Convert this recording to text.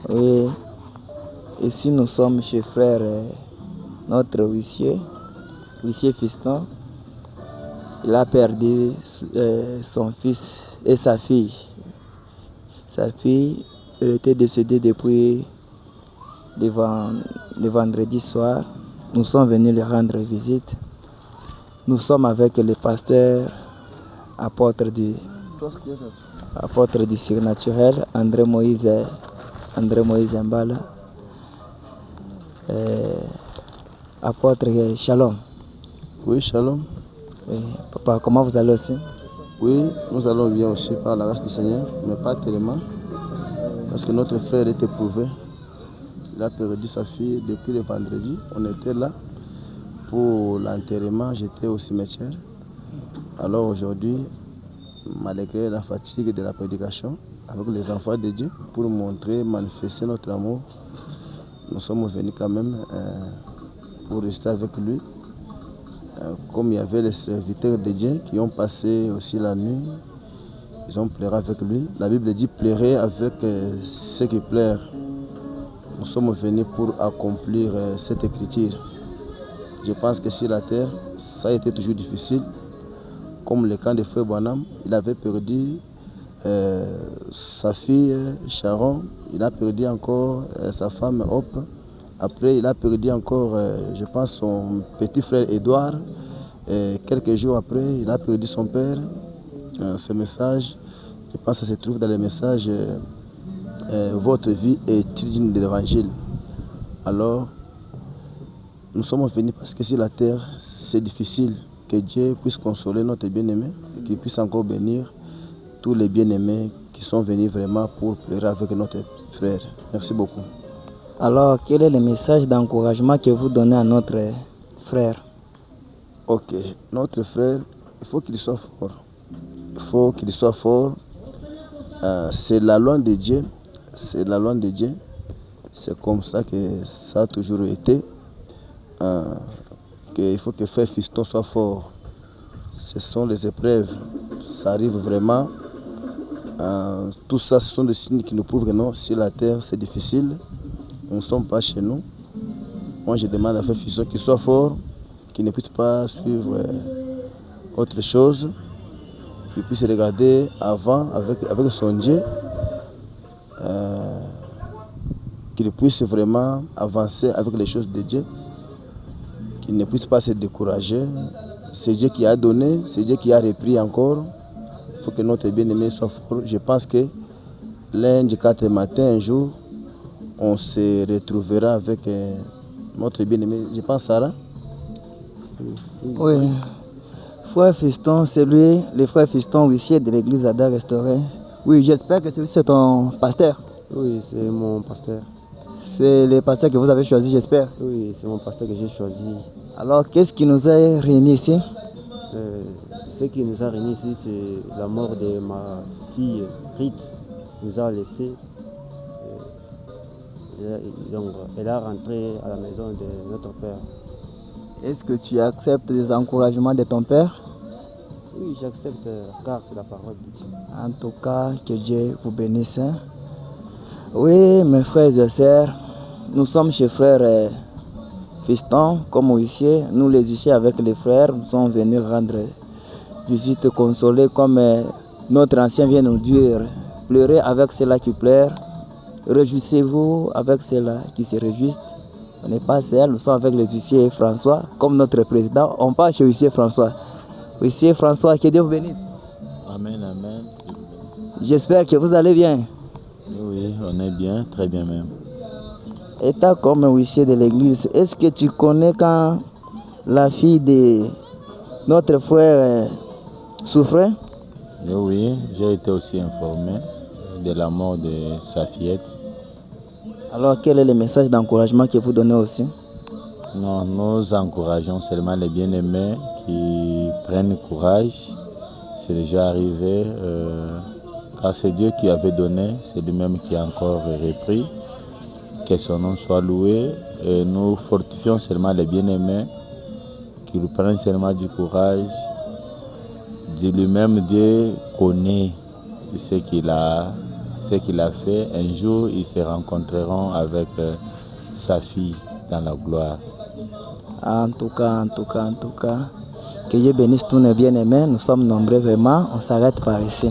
Oui, ici nous sommes chez frère, notre huissier Fiston. Il a perdu son fils et sa fille. Sa fille, elle était décédée depuis le vendredi soir. Nous sommes venus lui rendre visite. Nous sommes avec le pasteur apôtre du surnaturel, André Moïse Mbala. Apôtre Shalom. Oui, Shalom. Oui, papa, comment vous allez aussi? Oui, nous allons bien aussi par la grâce du Seigneur, mais pas tellement, parce que notre frère est éprouvé. Il a perdu sa fille depuis le vendredi. On était là pour l'enterrement, j'étais au cimetière. Alors aujourd'hui, malgré la fatigue de la prédication, avec les enfants de Dieu, pour montrer, manifester notre amour, nous sommes venus quand même pour rester avec lui. Comme il y avait les serviteurs de Dieu qui ont passé aussi la nuit, ils ont pleuré avec lui. La Bible dit pleurer avec ceux qui pleurent. Nous sommes venus pour accomplir cette écriture. Je pense que sur la terre, ça a été toujours difficile. Comme le camp de Frère Branham, il avait perdu sa fille Sharon, il a perdu encore sa femme Hope. Après, il a perdu encore, je pense, son petit frère Édouard. Et quelques jours après, il a perdu son père. Ce message, je pense que ça se trouve dans les messages votre vie est digne de l'évangile. Alors, nous sommes venus parce que sur la terre, c'est difficile que Dieu puisse consoler notre bien-aimé et qu'il puisse encore bénir tous les bien-aimés qui sont venus vraiment pour pleurer avec notre frère. Merci beaucoup. Alors, quel est le message d'encouragement que vous donnez à notre frère? Ok, notre frère, il faut qu'il soit fort. Il faut qu'il soit fort. C'est la loi de Dieu. C'est la loi de Dieu. C'est comme ça que ça a toujours été. Il faut que frère Fiston soit fort. Ce sont les épreuves. Ça arrive vraiment. Tout ça, ce sont des signes qui nous prouvent que non, sur la terre, c'est difficile. Nous ne sommes pas chez nous. Moi, je demande à frère Fiston qu'il soit fort, qu'il ne puisse pas suivre autre chose, qu'il puisse regarder avant avec son Dieu, qu'il puisse vraiment avancer avec les choses de Dieu, qu'il ne puisse pas se décourager. C'est Dieu qui a donné, c'est Dieu qui a repris encore. Il faut que notre bien-aimé soit fort. Je pense que lundi 4 matin, un jour, on se retrouvera avec notre bien-aimé. Je pense Sarah. Oui. Frère Fiston, c'est lui, le frère Fiston, huissier de l'église Ada Restaurée. Oui, j'espère que c'est ton pasteur. Oui, c'est mon pasteur. C'est le pasteur que vous avez choisi, j'espère. Oui, c'est mon pasteur que j'ai choisi. Alors, qu'est-ce qui nous a réunis ici? Ce qui nous a réunis ici, c'est la mort de ma fille Rite. Nous a laissé. Donc, elle a rentré à la maison de notre père. Est-ce que tu acceptes les encouragements de ton père? Oui, j'accepte, car c'est la parole de Dieu. En tout cas, que Dieu vous bénisse. Oui, mes frères et sœurs, nous sommes chez frère Fiston, comme huissier. Nous, les huissiers, avec les frères, nous sommes venus rendre visite, consoler, comme notre ancien vient nous dire. Pleurez avec ceux-là qui pleurent. Réjouissez-vous avec ceux-là qui se réjouissent. On n'est pas seul, nous sommes avec les huissiers François, comme notre président. On parle chez huissier François. Huissier François, que Dieu vous bénisse. Amen, amen. J'espère que vous allez bien. Oui, on est bien, très bien même. État comme huissier de l'église, est-ce que tu connais quand la fille de notre frère souffrait? Oui, j'ai été aussi informé de la mort de sa fillette. Alors, quel est le message d'encouragement que vous donnez aussi? Non, nous encourageons seulement les bien-aimés qui prennent courage. C'est déjà arrivé, car c'est Dieu qui avait donné, c'est lui-même qui a encore repris. Que son nom soit loué. Et nous fortifions seulement les bien-aimés qui prennent seulement du courage. Dieu lui-même, Dieu connaît ce qu'il a, ce qu'il a fait. Un jour, ils se rencontreront avec sa fille dans la gloire. En tout cas. Que Dieu bénisse tous nos bien-aimés. Nous sommes nombreux vraiment. On s'arrête par ici.